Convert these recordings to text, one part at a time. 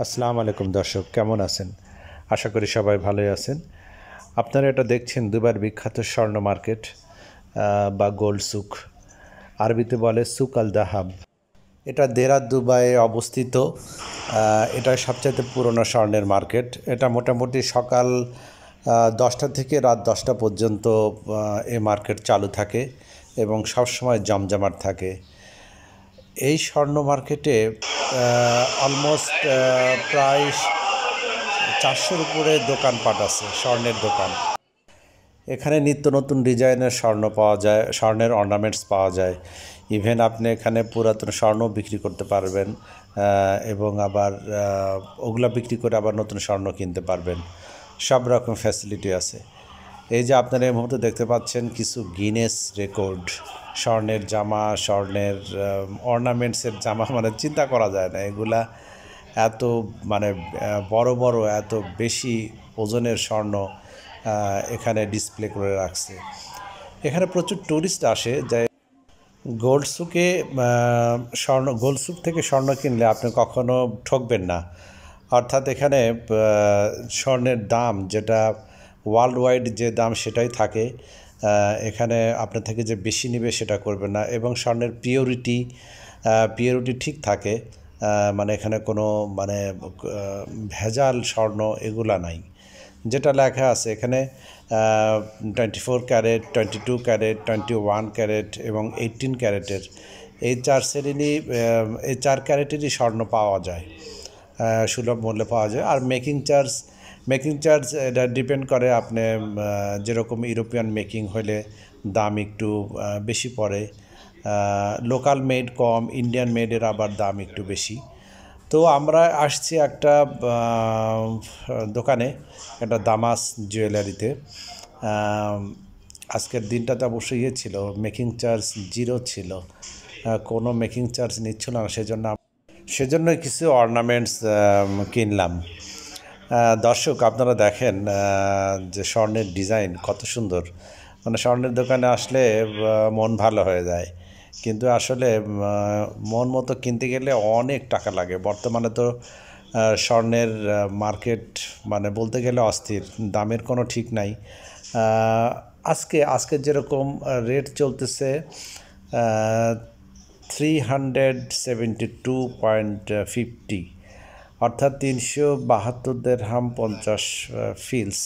আসসালামু আলাইকুম দর্শক, কেমন আছেন? আশা করি সবাই ভালোই আছেন। আপনারা এটা দেখছেন দুবাইয়ের বিখ্যাত স্বর্ণ মার্কেট বা গোল্ড সুক। আরবিতে বলে সুক আল দাহাব। এটা দেরাত দুবাইয়ে অবস্থিত। এটা সবচাইতে পুরনো স্বর্ণের মার্কেট। এটা মোটামুটি সকাল 10টা থেকে রাত 10টা পর্যন্ত এই মার্কেট চালু থাকে এবং সবসময় জমজমাট থাকে। এই স্বর্ণ মার্কেটে অলমোস্ট প্রায় 400-র উপরে দোকানপাট আছে, স্বর্ণের দোকান। এখানে নিত্য নতুন ডিজাইনের স্বর্ণ পাওয়া যায়, স্বর্ণের অর্নামেন্টস পাওয়া যায়। ইভেন আপনি এখানে পুরাতন স্বর্ণ বিক্রি করতে পারবেন এবং আবার ওগুলা বিক্রি করে আবার নতুন স্বর্ণ কিনতে পারবেন। সব রকম ফ্যাসিলিটি আছে। এই যে আপনারা এই মুহূর্তে দেখতে পাচ্ছেন কিছু গিনেস রেকর্ড, স্বর্ণের জামা, স্বর্ণের অর্নামেন্টসের জামা, মানে চিন্তা করা যায় না এগুলা এত মানে বড় বড় এত বেশি ওজনের স্বর্ণ এখানে ডিসপ্লে করে রাখছে। এখানে প্রচুর টুরিস্ট আসে যায়। গোল্ড সুকে গোল্ড সুক থেকে স্বর্ণ কিনলে আপনি কখনো ঠকবেন না। অর্থাৎ এখানে স্বর্ণের দাম যেটা ওয়ার্ল্ড ওয়াইড যে দাম সেটাই থাকে। এখানে আপনার থেকে যে বেশি নেবে সেটা করবে না, এবং স্বর্ণের পিওরিটি ঠিক থাকে। মানে এখানে কোনো মানে ভেজাল স্বর্ণ এগুলা নাই। যেটা লেখা আছে এখানে 24 ক্যারেট, 22 ক্যারেট, 21 ক্যারেট এবং 18 ক্যারেটের এই এই 4 ক্যারেটেরই স্বর্ণ পাওয়া যায়, সুলভ মূল্যে পাওয়া যায়। আর মেকিং চার্জ এটা ডিপেন্ড করে আপনি যেরকম ইউরোপিয়ান মেকিং হলে দাম একটু বেশি পড়ে, লোকাল মেড কম, ইন্ডিয়ান মেডের আবার দাম একটু বেশি। তো আমরা আসছি একটা দোকানে, একটা দামাস জুয়েলারিতে। আজকের দিনটাতে অবশ্যই ছিল, মেকিং চার্জ 0 ছিল, কোনো মেকিং চার্জ নিচ্ছিল না। সেজন্য কিছু অর্নামেন্টস কিনলাম। দর্শক, আপনারা দেখেন যে স্বর্ণের ডিজাইন কত সুন্দর। মানে স্বর্ণের দোকানে আসলে মন ভালো হয়ে যায়, কিন্তু আসলে মন মতো কিনতে গেলে অনেক টাকা লাগে। বর্তমানে তো স্বর্ণের মার্কেট মানে বলতে গেলে অস্থির, দামের কোনো ঠিক নাই। আজকে যেরকম রেট চলতেছে 372.50, অর্থাৎ 372 দিরহাম 50 ফিলস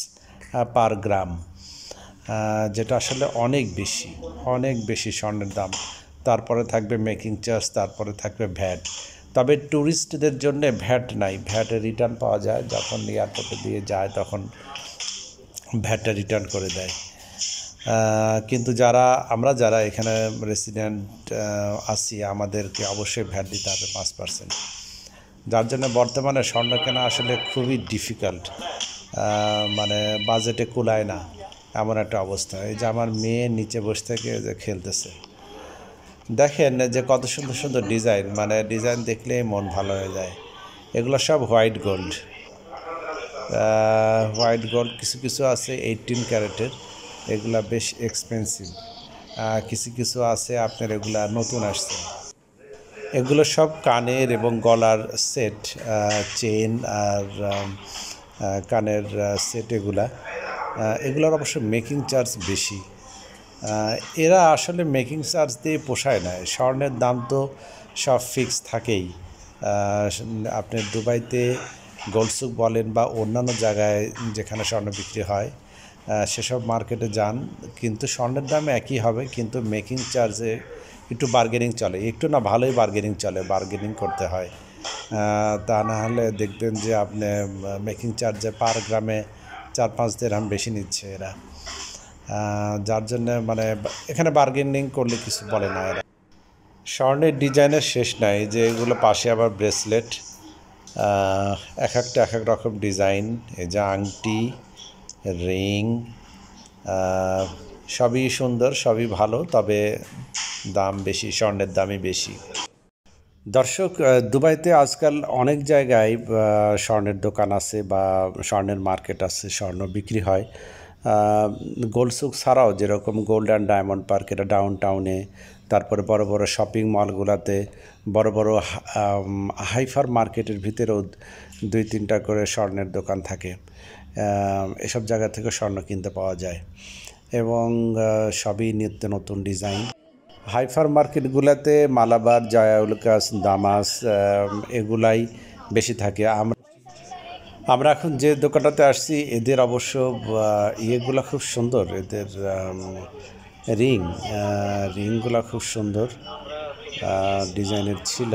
পার গ্রাম, যেটা আসলে অনেক বেশি স্বর্ণের দাম। তারপরে থাকবে মেকিং চার্জ, তারপরে থাকবে ভ্যাট। তবে ট্যুরিস্টদের জন্য ভ্যাট নাই, ভ্যাটের রিটার্ন পাওয়া যায়, যখন এয়ারপোর্টে দিয়ে যায় তখন ভ্যাটটা রিটার্ন করে দেয়। কিন্তু যারা এখানে রেসিডেন্ট আছি, আমাদেরকে অবশ্যই ভ্যাট দিতে হবে 5%। যার জন্য বর্তমানে স্বর্ণ কেনা আসলে খুবই ডিফিকাল্ট, মানে বাজেটে কুলায় না, এমন একটা অবস্থা। এই যে আমার মেয়ে নিচে বসে থেকে যে খেলতেছে, দেখেন যে কত সুন্দর সুন্দর ডিজাইন, মানে ডিজাইন দেখলেই মন ভালো হয়ে যায়। এগুলো সব হোয়াইট গোল্ড, কিছু কিছু আছে 18 ক্যারেটের, এগুলা বেশ এক্সপেন্সিভ। কিছু আছে আপনার এগুলা নতুন আসছে। এগুলো সব কানের এবং গলার সেট, চেন আর কানের সেট। এগুলোর অবশ্য মেকিং চার্জ বেশি। এরা আসলে মেকিং চার্জ দিয়ে পোষায় না। স্বর্ণের দাম তো সব ফিক্স থাকেই। আপনি দুবাইতে গোল্ড সুক বলেন বা অন্যান্য জায়গায় যেখানে স্বর্ণ বিক্রি হয়, সেসব মার্কেটে যান, কিন্তু স্বর্ণের দাম একই হবে, কিন্তু মেকিং চার্জে একটু বার্গেনিং চলে, একটু না ভালোই বার্গেনিং চলে, বার্গেনিং করতে হয়। তা না হলে দেখবেন যে আপনি মেকিং চার্জে পার গ্রামে 4-5 দিরহাম বেশি নিচ্ছে এরা। যার জন্য মানে এখানে বার্গেনিং করলে কিছু বলে না এরা। স্বর্ণের ডিজাইনের শেষ নাই, যে এগুলো পাশে আবার ব্রেসলেট, এক এক রকম ডিজাইন। এই যে আংটি, রিং, সবই সুন্দর, সবই ভালো, তবে দাম বেশি, স্বর্ণের দামই বেশি। দর্শক, দুবাইতে আজকাল অনেক জায়গায় স্বর্ণের দোকান আছে বা স্বর্ণের মার্কেট আছে, স্বর্ণ বিক্রি হয়। গোল্ড সুক ছাড়াও যেরকম গোল্ড অ্যান্ড ডায়মন্ড পার্ক, এটা ডাউন টাউনে, তারপরে বড় বড় শপিং মলগুলোতে বড় বড় হাইফার মার্কেটের ভিতরেও 2-3টা করে স্বর্ণের দোকান থাকে। এসব জায়গা থেকে স্বর্ণ কিনতে পাওয়া যায় এবং সবই নিত্য নতুন ডিজাইন। হাইফার মার্কেটগুলোতে মালাবার, জায়ালুকাস, দামাস এগুলাই বেশি থাকে। আমরা এখন যে দোকানটাতে আসছি এদের অবশ্য ইয়েগুলো খুব সুন্দর, এদের রিংগুলো খুব সুন্দর ডিজাইনের ছিল।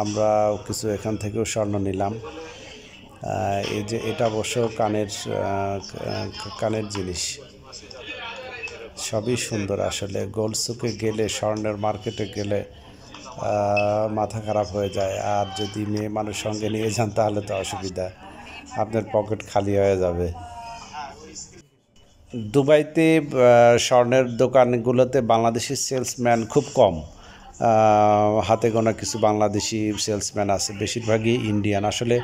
আমরা কিছু এখান থেকেও স্বর্ণ নিলাম। এই যে এটা অবশ্য কানের জিনিস, সবই সুন্দর। আসলে গোল্ড সুকে গেলে, স্বর্ণের মার্কেটে গেলে মাথা খারাপ হয়ে যায়। আর যদি মেয়ে মানুষ সঙ্গে নিয়ে যান তাহলে তো অসুবিধা, আপনার পকেট খালি হয়ে যাবে। দুবাইতে স্বর্ণের দোকানগুলোতে বাংলাদেশি সেলসম্যান খুব কম, হাতে গোনা কিছু বাংলাদেশি সেলসম্যান আছে, বেশিরভাগই ইন্ডিয়ান। আসলে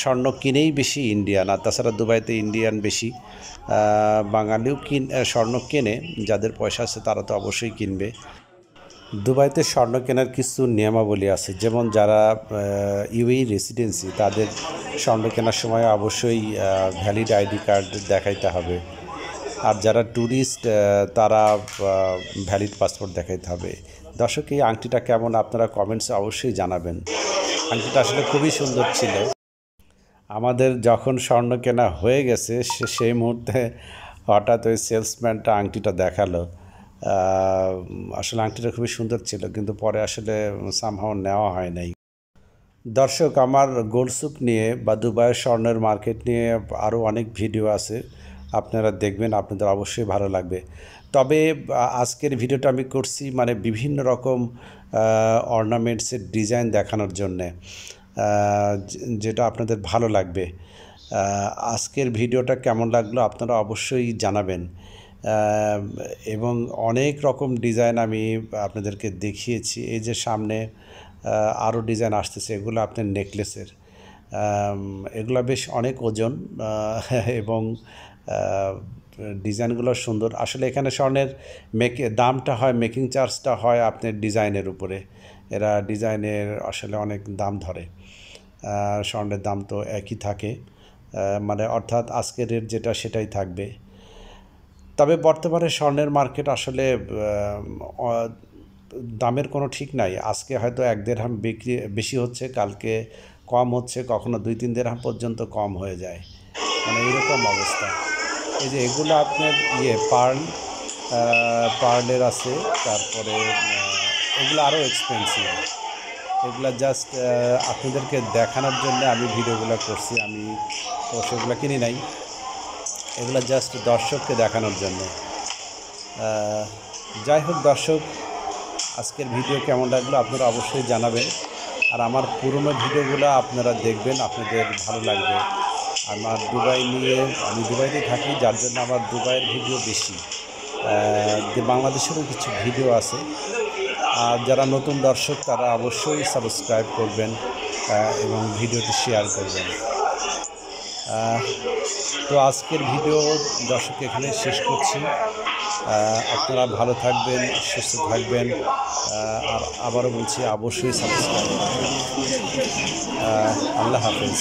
স্বর্ণ কিনেই বেশি ইন্ডিয়ান, আর তাছাড়া দুবাইতে ইন্ডিয়ান বেশি। বাঙালিও স্বর্ণ কেনে, যাদের পয়সা আছে তারা তো অবশ্যই কিনবে। দুবাইতে স্বর্ণ কেনার কিছু নিয়মাবলী আছে, যেমন যারা ইউএই রেসিডেন্সি তাদের স্বর্ণ কেনার সময় অবশ্যই ভ্যালিড আইডি কার্ড দেখাইতে হবে। আর যারা ট্যুরিস্ট তারা ভ্যালিড পাসপোর্ট দেখাইতে হবে। দর্শক, এই আংটিটা কেমন আপনারা কমেন্টসে অবশ্যই জানাবেন। আংটিটা আসলে খুবই সুন্দর ছিল। আমাদের যখন স্বর্ণ কেনা হয়ে গেছে সেই মুহূর্তে হঠাৎ ওই সেলসম্যানটা আংটিটা দেখালো। আসলে আংটিটা খুবই সুন্দর ছিল, কিন্তু পরে আসলে সামহাও নেওয়া হয় নাই। দর্শক, আমার গোল্ড সুক নিয়ে বা দুবাইয়ের স্বর্ণের মার্কেট নিয়ে আরও অনেক ভিডিও আছে, আপনারা দেখবেন, আপনাদের অবশ্যই ভালো লাগবে। তবে আজকের ভিডিওটা আমি করছি মানে বিভিন্ন রকম অর্নামেন্টসের ডিজাইন দেখানোর জন্যে, যেটা আপনাদের ভালো লাগবে। আজকের ভিডিওটা কেমন লাগলো আপনারা অবশ্যই জানাবেন। এবং অনেক রকম ডিজাইন আমি আপনাদেরকে দেখিয়েছি। এই যে সামনে আরও ডিজাইন আসতেছে, এগুলো আপনার নেকলেসের, এগুলো বেশ অনেক ওজন এবং ডিজাইনগুলো সুন্দর। আসলে এখানে স্বর্ণের দামটা হয়, মেকিং চার্জটা হয় আপনার ডিজাইনের উপরে। এরা ডিজাইনের আসলে অনেক দাম ধরে, স্বর্ণের দাম তো একই থাকে, মানে অর্থাৎ আজকের রেট যেটা সেটাই থাকবে। তবে বর্তমানে স্বর্ণের মার্কেট আসলে দামের কোনো ঠিক নাই। আজকে হয়তো 1 দিরহাম বিক্রি বেশি হচ্ছে, কালকে কম হচ্ছে, কখনো 2-3 দিরহাম পর্যন্ত কম হয়ে যায়, মানে এরকম অবস্থা। এই যে এগুলো আপনার পার্লের আছে, তারপরে এগুলো আরও এক্সপেন্সিভ। এগুলো জাস্ট আপনাদেরকে দেখানোর জন্য আমি ভিডিওগুলো করছি, আমি তো সেগুলো কিনি নাই, এগুলো জাস্ট দর্শককে দেখানোর জন্য। যাই হোক দর্শক, আজকের ভিডিও কেমন লাগলো আপনারা অবশ্যই জানাবেন। আর আমার পুরনো ভিডিওগুলো আপনারা দেখবেন, আপনাদের ভালো লাগবে। আমার আমি দুবাইতে থাকি, যার জন্য আমার দুবাইয়ের ভিডিও বেশি। বাংলাদেশেরও কিছু ভিডিও আছে। আর যারা নতুন দর্শক তারা অবশ্যই সাবস্ক্রাইব করবেন এবং ভিডিওটি শেয়ার করবেন। তো আজকের ভিডিও দর্শক এখানে শেষ করছি। আপনারা ভালো থাকবেন, সুস্থ থাকবেন, আর আবারও বলছি অবশ্যই সাবস্ক্রাইব করবেন। আল্লাহ হাফেজ।